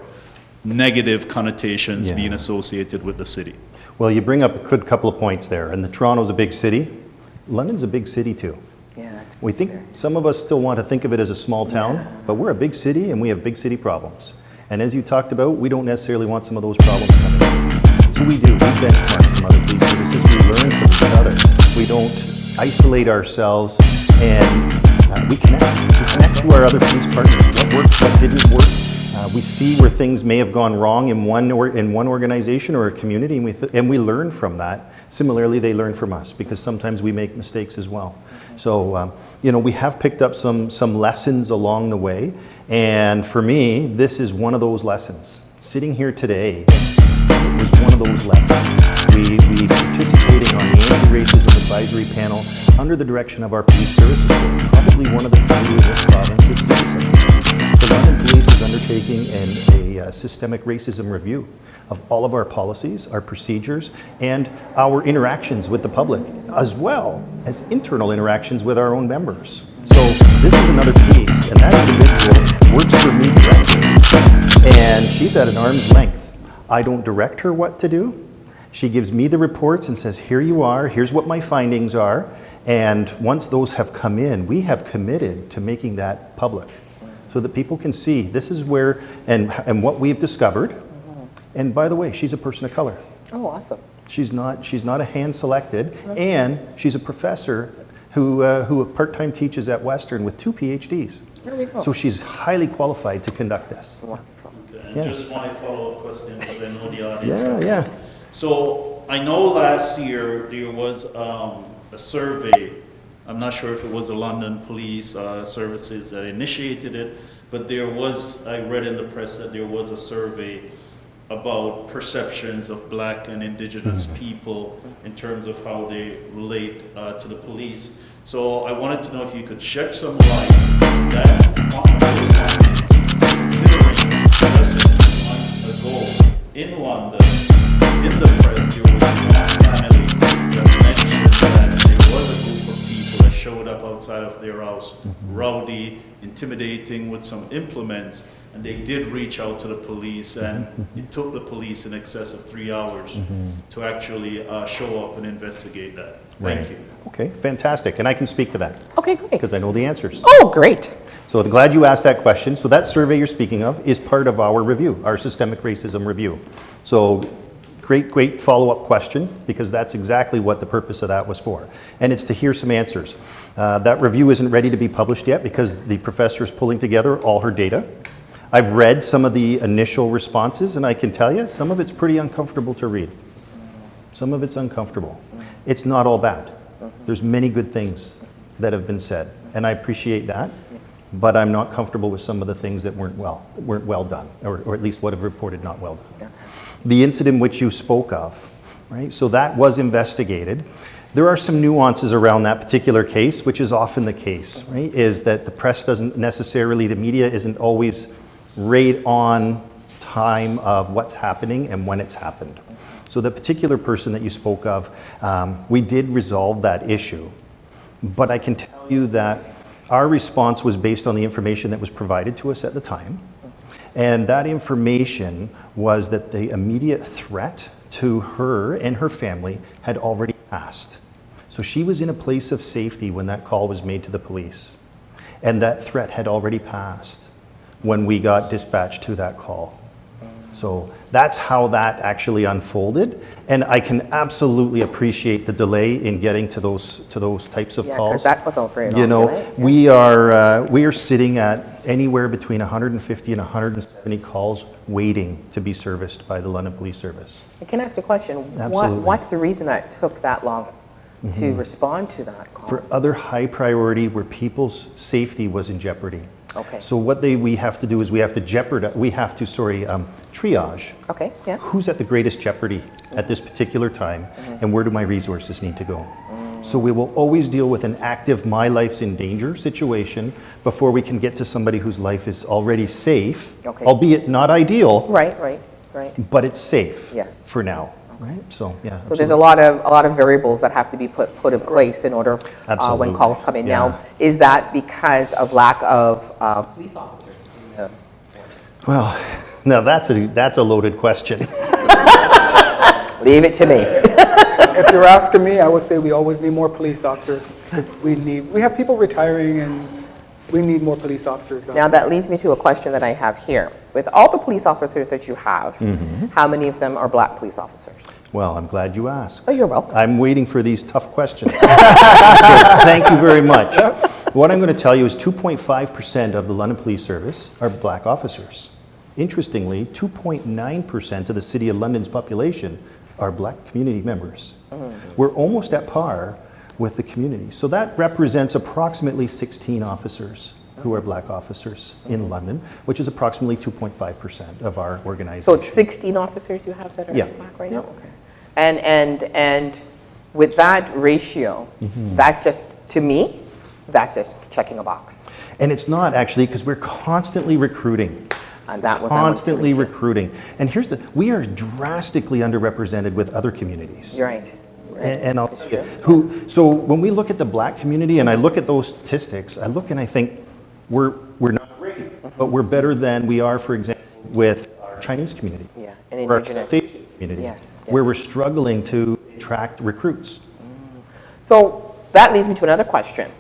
negative connotations being associated with the city? Well, you bring up a good couple of points there, and Toronto's a big city. London's a big city too. Yeah, that's We think some of us still want to think of it as a small town, but we're a big city and we have big city problems. And as you talked about, we don't necessarily want some of those problems coming. So we do. We benchmark from other police services. We learn from each other. We don't isolate ourselves, and we connect. We connect to our other police partners. What worked, what didn't work. We see where things may have gone wrong in one organization or a community, and we learn from that. Similarly, they learn from us, because sometimes we make mistakes as well. So, we have picked up some lessons along the way, and for me, this is one of those lessons. Sitting here today is one of those lessons. We participating on the anti-racism advisory panel under the direction of our police services board, probably one of the few in this province that does something. The London Police is undertaking a systemic racism review of all of our policies, our procedures, and our interactions with the public, as well as internal interactions with our own members. So this is another piece, and that individual works for me directly, and she's at an arm's length. I don't direct her what to do. She gives me the reports and says, here you are, here's what my findings are, and once those have come in, we have committed to making that public, so that people can see this is where, and what we've discovered. And by the way, she's a person of color. Oh, awesome. She's not a hand-selected, and she's a professor who part-time teaches at Western with 2 PhDs. There we go. So she's highly qualified to conduct this. Wonderful. And Yeah. just my follow-up question, because I know the audience. Yeah. So I know last year there was a survey. I'm not sure if it was the London Police Services that initiated it, but I read in the press that there was a survey about perceptions of Black and Indigenous people in terms of how they relate to the police. So I wanted to know if you could shed some light on that, considering just months ago in London, in the press, there was one family that mentioned that there was a group of people that showed up outside of their house, rowdy, intimidating with some implements, and they did reach out to the police, and it took the police in excess of 3 hours to actually show up and investigate that. Thank you. Okay, fantastic. And I can speak to that Okay, great. because I know the answers. Oh, great. So I'm glad you asked that question. So that survey you're speaking of is part of our review, our systemic racism review. So great follow-up question, because that's exactly what the purpose of that was for. And it's to hear some answers. That review isn't ready to be published yet because the professor is pulling together all her data. I've read some of the initial responses, and I can tell you, some of it's pretty uncomfortable to read. Some of it's uncomfortable. It's not all bad. There's many good things that have been said, and I appreciate that, but I'm not comfortable with some of the things that weren't well done, or at least what have reported not well done. The incident which you spoke of, right? So that was investigated. There are some nuances around that particular case, which is often the case, right? Is that the press doesn't necessarily, the media isn't always right on time of what's happening and when it's happened. So the particular person that you spoke of, we did resolve that issue. But I can tell you that our response was based on the information that was provided to us at the time. And that information was that the immediate threat to her and her family had already passed. So she was in a place of safety when that call was made to the police. And that threat had already passed when we got dispatched to that call. So that's how that actually unfolded, and I can absolutely appreciate the delay in getting to those types of calls. Because that wasn't very long, You know, right? we are sitting at anywhere between 150 and 170 calls waiting to be serviced by the London Police Service. I can ask a question. Absolutely. What's the reason that it took that long to respond to that call? For other high priority where people's safety was in jeopardy. Okay. So what we have to do is we have to triage. Okay, yeah. Who's at the greatest jeopardy at this particular time, and where do my resources need to go? So we will always deal with an active my life's in danger situation before we can get to somebody whose life is already safe, Okay. albeit not ideal, Right. but it's safe Yeah. for now, right? So yeah. So there's a lot of variables that have to be put in place in order when Absolutely. calls come in. Yeah. Now, is that because of lack of police officers in the force? Well, now that's a loaded question. Leave it to me. If you're asking me, I would say we always need more police officers. We have people retiring, and we need more police officers. Now that leads me to a question that I have here. With all the police officers that you have, how many of them are Black police officers? Well, I'm glad you asked. Oh, you're welcome. I'm waiting for these tough questions. So thank you very much. What I'm going to tell you is 2.5% of the London Police Service are Black officers. Interestingly, 2.9% of the City of London's population are black community members. We're almost at par with the community. So that represents approximately 16 officers who are black officers in London, which is approximately 2.5% of our organization. So it's 16 officers you have that are Yeah. black right now? Okay. And with that ratio, that's just, to me, that's just checking a box. And it's not actually, because we're constantly recruiting. And that was Constantly recruiting. And here's we are drastically underrepresented with other communities. You're right. And I'll tell you, so when we look at the black community and I look at those statistics, I look and I think we're not great, but we're better than we are, for example, with our Chinese community. Yeah, and or our indigenous. South Asian community, Yes, yes. where we're struggling to attract recruits. So that leads me to another question.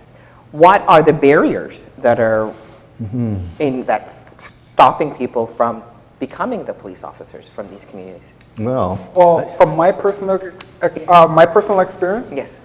What are the barriers that are that's stopping people from becoming the police officers from these communities? Well, from my personal experience, Yes.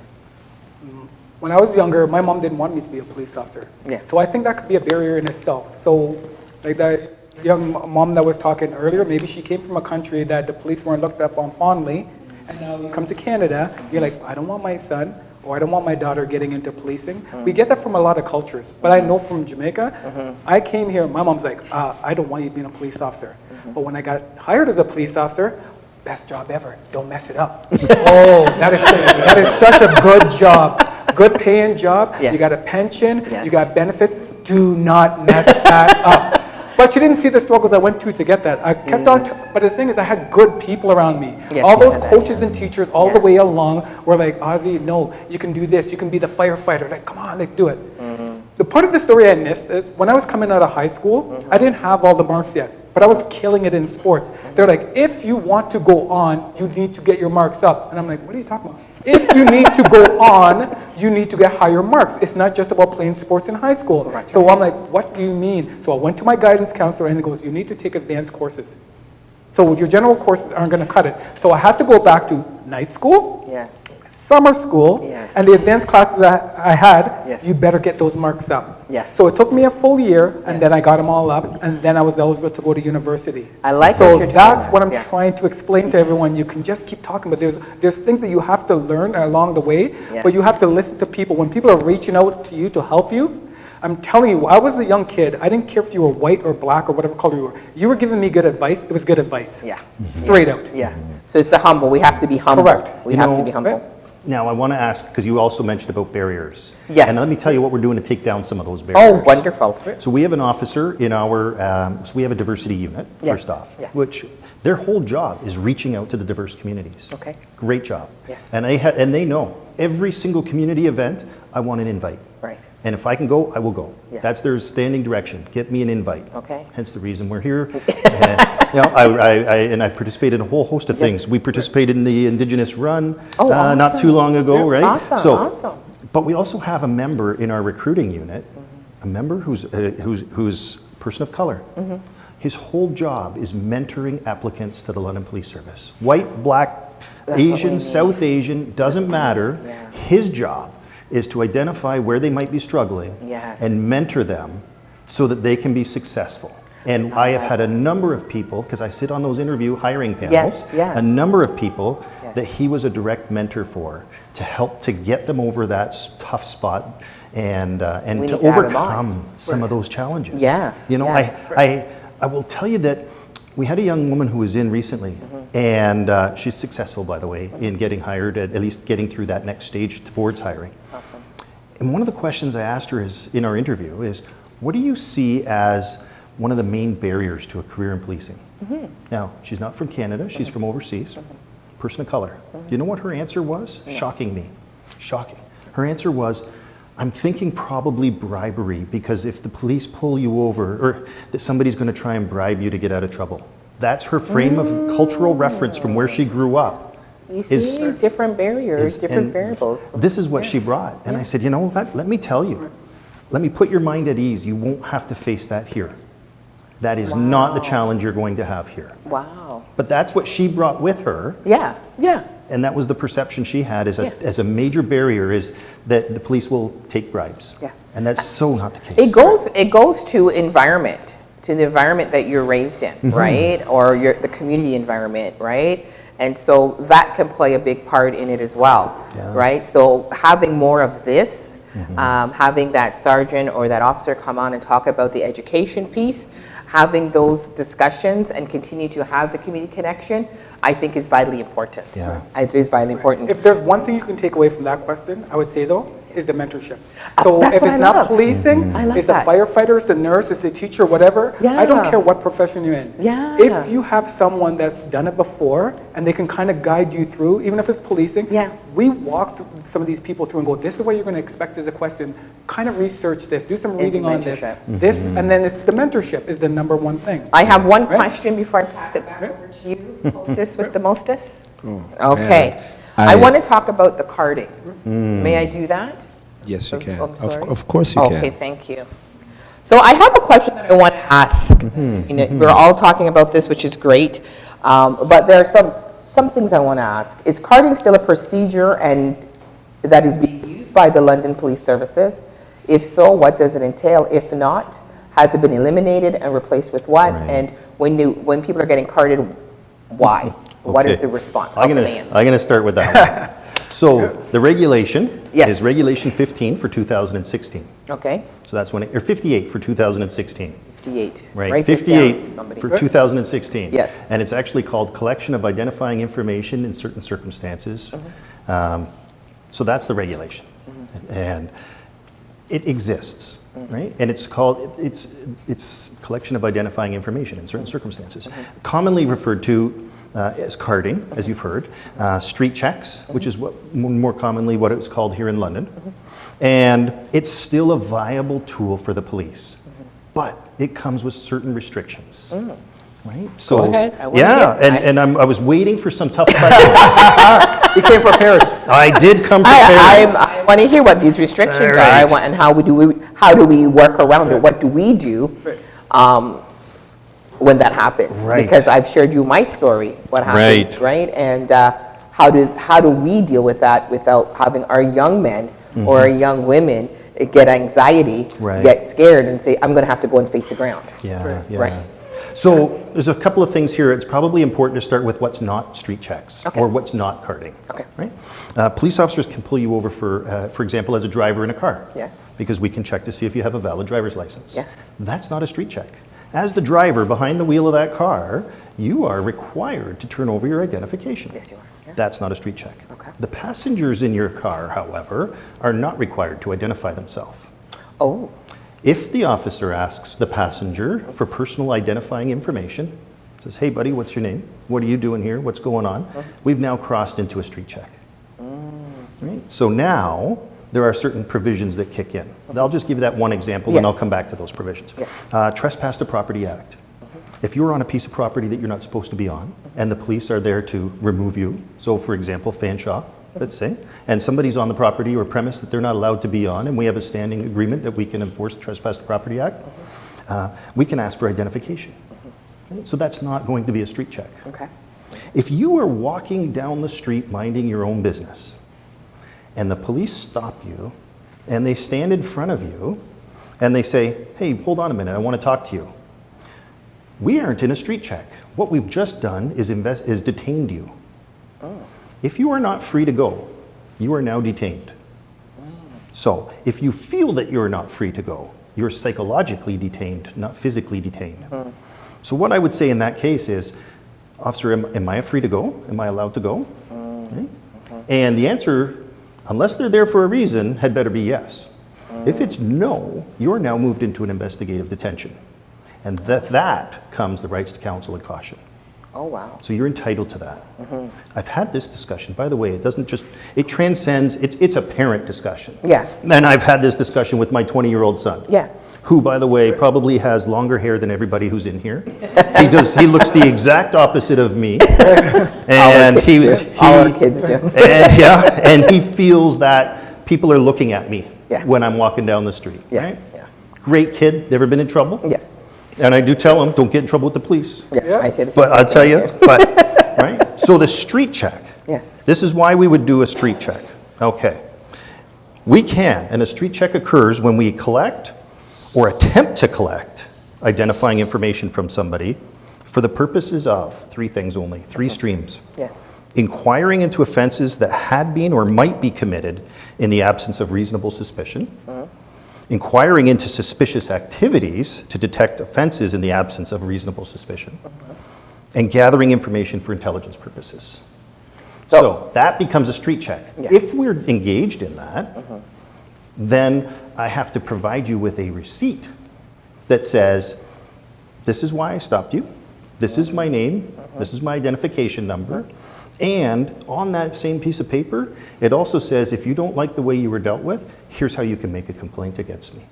when I was younger, my mom didn't want me to be a police officer. Yeah. So I think that could be a barrier in itself. So like that young mom that was talking earlier, maybe she came from a country that the police weren't looked up on fondly, and now you come to Canada, you're like, I don't want my son or I don't want my daughter getting into policing. We get that from a lot of cultures. But I know from Jamaica, I came here, my mom's like, I don't want you being a police officer. But when I got hired as a police officer, best job ever, don't mess it up. Oh, that is such a good job. Good paying job, Yes. you got a pension, Yes. you got benefits, do not mess that up. But you didn't see the struggles I went to get that. I kept on, but the thing is I had good people around me. Yes, All you those said that, coaches and teachers all the Yeah. way along were like, Ozzy, no, you can do this, you can be the firefighter. Like, come on, like, do it. The part of the story I missed is when I was coming out of high school, I didn't have all the marks yet, but I was killing it in sports. They're like, if you want to go on, you need to get your marks up. And I'm like, what are you talking about? If you need to go on, you need to get higher marks. It's not just about playing sports in high school. Right. So I'm like, what do you mean? So I went to my guidance counselor and he goes, you need to take advanced courses. So your general courses aren't going to cut it. So I had to go back to night school, Yeah. summer school, Yes. and the advanced classes that I had, Yes. you better get those marks up. Yes. So it took me a full year, and Yes. then I got them all up, and then I was eligible to go to university. I like So what you're telling that's what us, I'm yeah. trying to explain to everyone. You can just keep talking, but there's things that you have to learn along the way, Yes. but you have to listen to people. When people are reaching out to you to help you, I'm telling you, I was a young kid. I didn't care if you were white or black or whatever color you were. You were giving me good advice. It was good advice. Yeah. Straight out. Yeah. So it's the humble. We have to be humble. Correct. We You have know, to be humble. now I want to ask, because you also mentioned about barriers. Yes. And let me tell you what we're doing to take down some of those barriers. Oh, wonderful. So we have an officer in our, so we have a diversity unit, Yes, first off, yes. which their whole job is reaching out to the diverse communities. Okay. Great job. Yes. And they know every single community event, I want an invite. Right. And if I can go, I will go. Yes. That's their standing direction. Get me an invite. Okay. Hence the reason we're here. You know, I participated in a whole host of things. We participated in the Indigenous Run Oh, not too awesome. long ago, right? Awesome, awesome. But we also have a member in our recruiting unit, a member who's a person of color. His whole job is mentoring applicants to the London Police Service. White, black, That's what we Asian, need. South Asian, doesn't matter. Yeah. His job is to identify where they might be struggling Yes. and mentor them so that they can be successful. And I have had a number of people, because I sit on those interview hiring panels, Yes, yes. a number of people Yes. that he was a direct mentor for to help to get them over that tough spot and We to need to have him on. overcome some of those challenges. Yes, You know, yes. I will tell you that we had a young woman who was in recently, and she's successful, by the way, in getting hired, at least getting through that next stage towards hiring. Awesome. And one of the questions I asked her is, in our interview is, what do you see as one of the main barriers to a career in policing? Now, she's not from Canada, she's from overseas, person of color. You know what her answer was? Shocking me. Shocking. Her answer was, I'm thinking probably bribery, because if the police pull you over, or that somebody's going to try and bribe you to get out of trouble. That's her frame of cultural reference from where she grew up. You see different barriers, different and variables. This is what she brought. And I said, you know, let me tell you. Let me put your mind at ease. You won't have to face that here. That is not the challenge you're going to have here. Wow. But that's what she brought with her. Yeah, yeah. And that was the perception she had as Yeah. as a major barrier, is that the police will take bribes. Yeah. And that's so not the case. It goes to environment to the environment that you're raised in, right? Or the community environment, right? And so that can play a big part in it as well, right? So having more of this, having that sergeant or that officer come on and talk about the education piece, having those discussions and continue to have the community connection, I think is vitally important. Yeah. I'd say it's vitally important. If there's one thing you can take away from that question, I would say though, is the mentorship. So That's if what it's I not love. policing, I love it's the that. firefighters, the nurse, it's the teacher, whatever. I don't Yeah. care what profession you're in. Yeah. If you have someone that's done it before and they can kind of guide you through, even if it's policing, Yeah. we walk some of these people through and go, this is what you're going to expect as a question. Kind of research this, do some reading on this. mentorship. This, and then it's the mentorship is the number one thing. I have one Right. question before I pass it back over to you, hostess with the mostest. Oh, Okay. man. I want to talk about the carding. May I do that? Yes, you can. I'm sorry. Of course you Okay, can. thank you. So I have a question that I want to ask. You know, we're all talking about this, which is great, but there are some things I want to ask. Is carding still a procedure and that is being used by the London Police Services? If so, what does it entail? If not, has it been eliminated and replaced with what? Right. And when people are getting carded, why? What is the response? How I'm can going they answer? to start with that one. So the regulation Yes. is Regulation 15 for 2016. Okay, So that's when or 58 for 2016. 58. Right, Write this 58 down, somebody. for 2016. Yes. And it's actually called Collection of Identifying Information in Certain Circumstances. So that's the regulation. And it exists, right? And it's called, it's Collection of Identifying Information in Certain Circumstances. Commonly referred to as carding, as you've heard, street checks, which is what more commonly what it's called here in London. And it's still a viable tool for the police, but it comes with certain restrictions. Right? So, ahead. I wanna yeah, hear. and I'm, I was waiting for some tough questions. You came prepared. I did come prepared. I want to hear what these restrictions All are. I right. want, and how do we work around it? What do we do when that happens? Right. Because I've shared you my story, what happened, right? And how do we deal with that without having our young men or our young women get anxiety, Right. get scared, and say, I'm going to have to go and face the ground. Yeah, yeah. Right. So there's a couple of things here. It's probably important to start with what's not street checks Okay. or what's not carding. Okay. Right? Police officers can pull you over for example, as a driver in a car. Yes. Because we can check to see if you have a valid driver's license. Yes. That's not a street check. As the driver behind the wheel of that car, you are required to turn over your identification. Yes, you are. Yeah. That's not a street check. Okay. The passengers in your car, however, are not required to identify themselves. Oh, If the officer asks the passenger for personal identifying information, says, hey buddy, what's your name? What are you doing here? What's going on? We've now crossed into a street check. Right? So now there are certain provisions that kick in. I'll just give you that one example and I'll Yes. come back to those provisions. Yes. Trespass to Property Act. If you're on a piece of property that you're not supposed to be on and the police are there to remove you, so for example, Fanshawe, let's say, and somebody's on the property or premise that they're not allowed to be on, and we have a standing agreement that we can enforce the Trespass to Property Act, we can ask for identification. Right? So that's not going to be a street check. okay. If you are walking down the street minding your own business, and the police stop you, and they stand in front of you, and they say, hey, hold on a minute, I want to talk to you. We aren't in a street check. What we've just done is detained you. If you are not free to go, you are now detained. So if you feel that you're not free to go, you're psychologically detained, not physically detained. So what I would say in that case is, officer, am I free to go? Am I allowed to go? Right? And the answer, unless they're there for a reason, had better be yes. If it's no, you're now moved into an investigative detention. And that comes the rights to counsel and caution. Oh, wow. So you're entitled to that. I've had this discussion, by the way, it transcends, it's a parent discussion. Yes. And I've had this discussion with my 20-year-old son. Yeah. Who, by the way, probably has longer hair than everybody who's in here. He looks the exact opposite of me. And All our kids do. and he feels that people are looking at me Yeah. when I'm walking down the street. Yeah. Right? Yeah. Great kid, never been in trouble. Yeah. And I do tell him, don't get in trouble with the police. Yeah. I say the same But I'll thing. tell you, right? So the street check. Yes. This is why we would do a street check. Okay. We can, and a street check occurs when we collect or attempt to collect identifying information from somebody for the purposes of three things only, three streams. Yes. Inquiring into offenses that had been or might be committed in the absence of reasonable suspicion. Inquiring into suspicious activities to detect offenses in the absence of reasonable suspicion. And gathering information for intelligence purposes. So that becomes a street check. Yeah. If we're engaged in that, then I have to provide you with a receipt that says, this is why I stopped you, this is my name, this is my identification number, and on that same piece of paper, it also says, if you don't like the way you were dealt with, here's how you can make a complaint against me.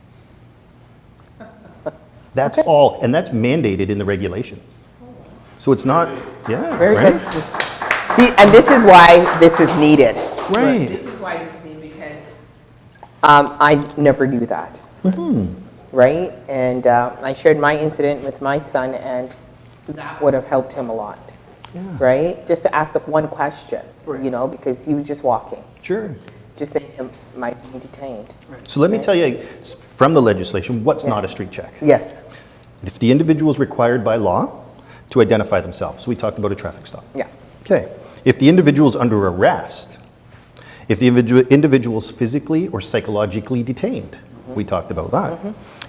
That's all, and that's mandated in the regulation. So it's not, yeah, Very right? good. See, and this is why this is needed. Right. This is why this is needed because I never knew that. Right? And I shared my incident with my son, and that would have helped him a lot. Right? Just to ask the one question, you know, because he was just walking. Sure. Just saying, am I being detained? So let me tell you from the legislation, what's not a Yes. street check? Yes. If the individual is required by law to identify themselves, so we talked about a traffic stop. Yeah. Okay. If the individual is under arrest, if the individual is physically or psychologically detained, we talked about that.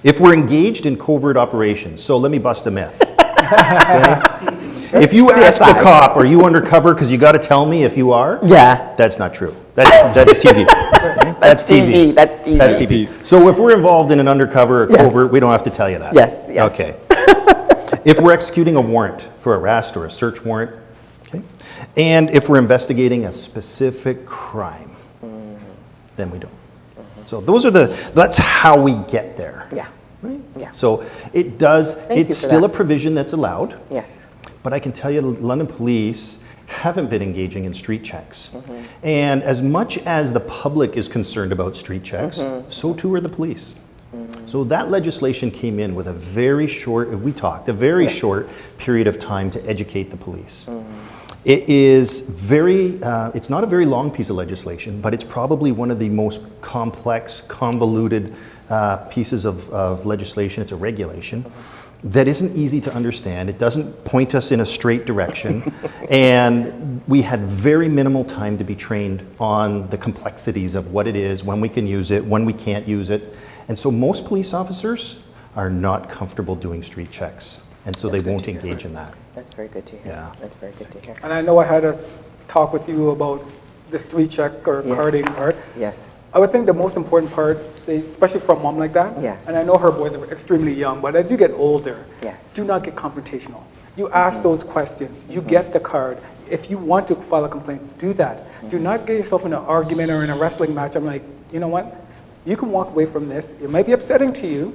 If we're engaged in covert operations, so let me bust a myth. Okay? If you ask the cop, are you undercover because you got to tell me if you are? Yeah. That's not true. That's TV. Okay? That's TV. That's TV. That's TV. So if we're involved in an undercover or covert, we don't have to tell you that. Yes, yes. Okay. If we're executing a warrant for arrest or a search warrant, okay, and if we're investigating a specific crime, then we don't. So that's how we get there. Yeah. Right? Yeah. So it does, Thank you it's for still that. a provision that's allowed, Yes. but I can tell you London Police haven't been engaging in street checks. And as much as the public is concerned about street checks, so too are the police. So that legislation came in with a very short period of time to educate the police. It is it's not a very long piece of legislation, but it's probably one of the most complex, convoluted pieces of legislation. It's a regulation that isn't easy to understand. It doesn't point us in a straight direction. And we had very minimal time to be trained on the complexities of what it is, when we can use it, when we can't use it. And so most police officers are not comfortable doing street checks. And so they won't engage in that. That's very good to hear. Yeah. That's very good to hear. And I know I had a talk with you about the street check or Yes. carding part. Yes. I would think the most important part, say, especially for a mom like that, Yes. and I know her boys are extremely young, but as you get older, Yes. do not get confrontational. You ask those questions, you get the card. If you want to file a complaint, do that. Do not get yourself in an argument or in a wrestling match. I'm like, you know what? You can walk away from this. It might be upsetting to you.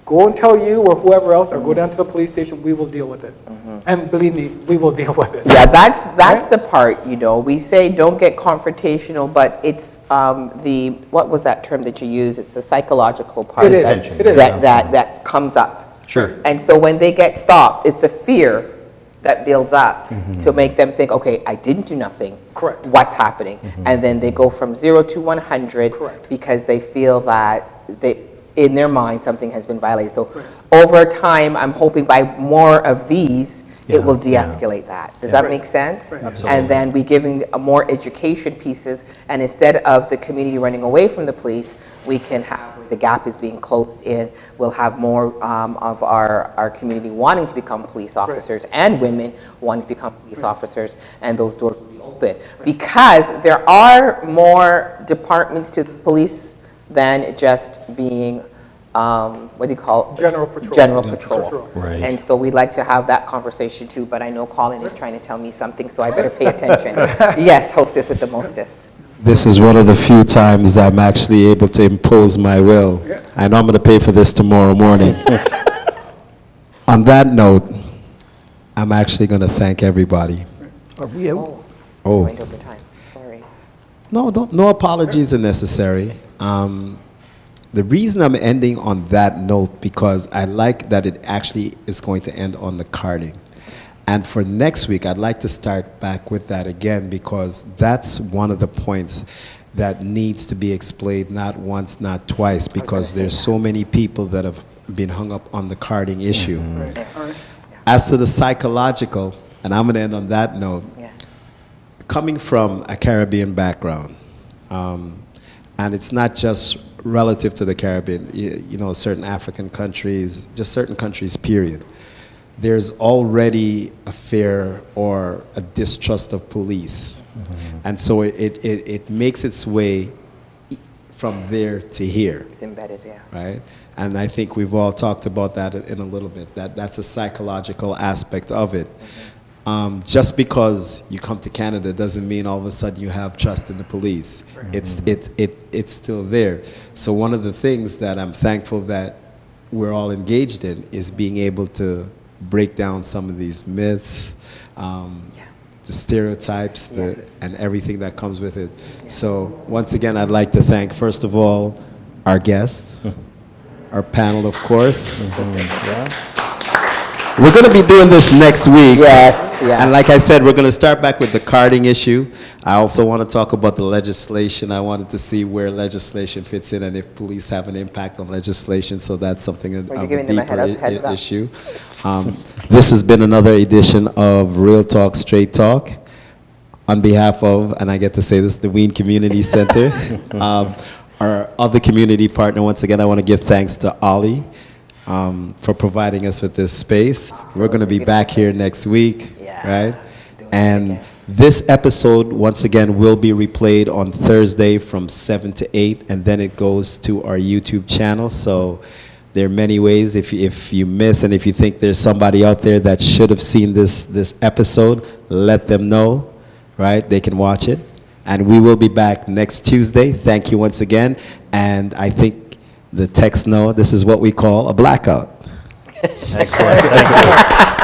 Go and tell you or whoever else, or go down to the police station. We will deal with it. And believe me, we will deal with it. Yeah, that's the part, you know. We say don't get confrontational, but it's what was that term that you used? It's the psychological part It is. that, It is. that comes up. Sure. And so when they get stopped, it's the fear that builds up to make them think, okay, I didn't do nothing. Correct. What's happening? And then they go from 0 to 100 Correct. because they feel that in their mind something has been violated. So over time, I'm hoping by more of these, it will de-escalate that. Does that make sense? Absolutely. And then we giving more education pieces, and instead of the community running away from the police, we can have the gap is being closed in. We'll have more of our community wanting to become police officers and women wanting to become police officers, and those doors will be open. Because there are more departments to the police than just being, what do you call it? General patrol. General patrol. Right. And so we'd like to have that conversation too, but I know Colin is trying to tell me something, so I better pay attention. Yes, hostess with the mostest. This is one of the few times I'm actually able to impose my will. I know I'm going to pay for this tomorrow morning. On that note, I'm actually going to thank everybody. Are we out? Oh, Went over time, sorry. no apologies are necessary. The reason I'm ending on that note, because I like that it actually is going to end on the carding. And for next week, I'd like to start back with that again, because that's one of the points that needs to be explained, not once, not twice, because there's so many people that have been hung up on the carding issue. Right. As to the psychological, and I'm going to end on that note, coming from a Caribbean background, and it's not just relative to the Caribbean, you know, certain African countries, just certain countries, period. There's already a fear or a distrust of police. And so it makes its way from there to here. It's embedded, Right? And I think we've all talked about that in a little bit, that's a psychological aspect of it. Just because you come to Canada doesn't mean all of a sudden you have trust in the police. It's still there. So one of the things that I'm thankful that we're all engaged in is being able to break down some of these myths, the stereotypes, and everything that comes with it. So once again, I'd like to thank, first of all, our guests, our panel, of course. We're going to be doing this next week. And like I said, we're going to start back with the carding issue. I also want to talk about the legislation. I wanted to see where legislation fits in and if police have an impact on legislation. So that's something of a deeper issue. This has been another edition of Real Talk, Straight Talk. On behalf of, and I get to say this, the Wien Community Center, our other community partner, once again, I want to give thanks to Ollie. For providing us with this space. We're going to be back here next week, right? And this episode, once again, will be replayed on Thursday from 7 to 8, and then it goes to our YouTube channel. So there are many ways. If you miss and if you think there's somebody out there that should have seen this episode, let them know, right? They can watch it. And we will be back next Tuesday. Thank you once again. And I think the techs know this is what we call a blackout. Excellent.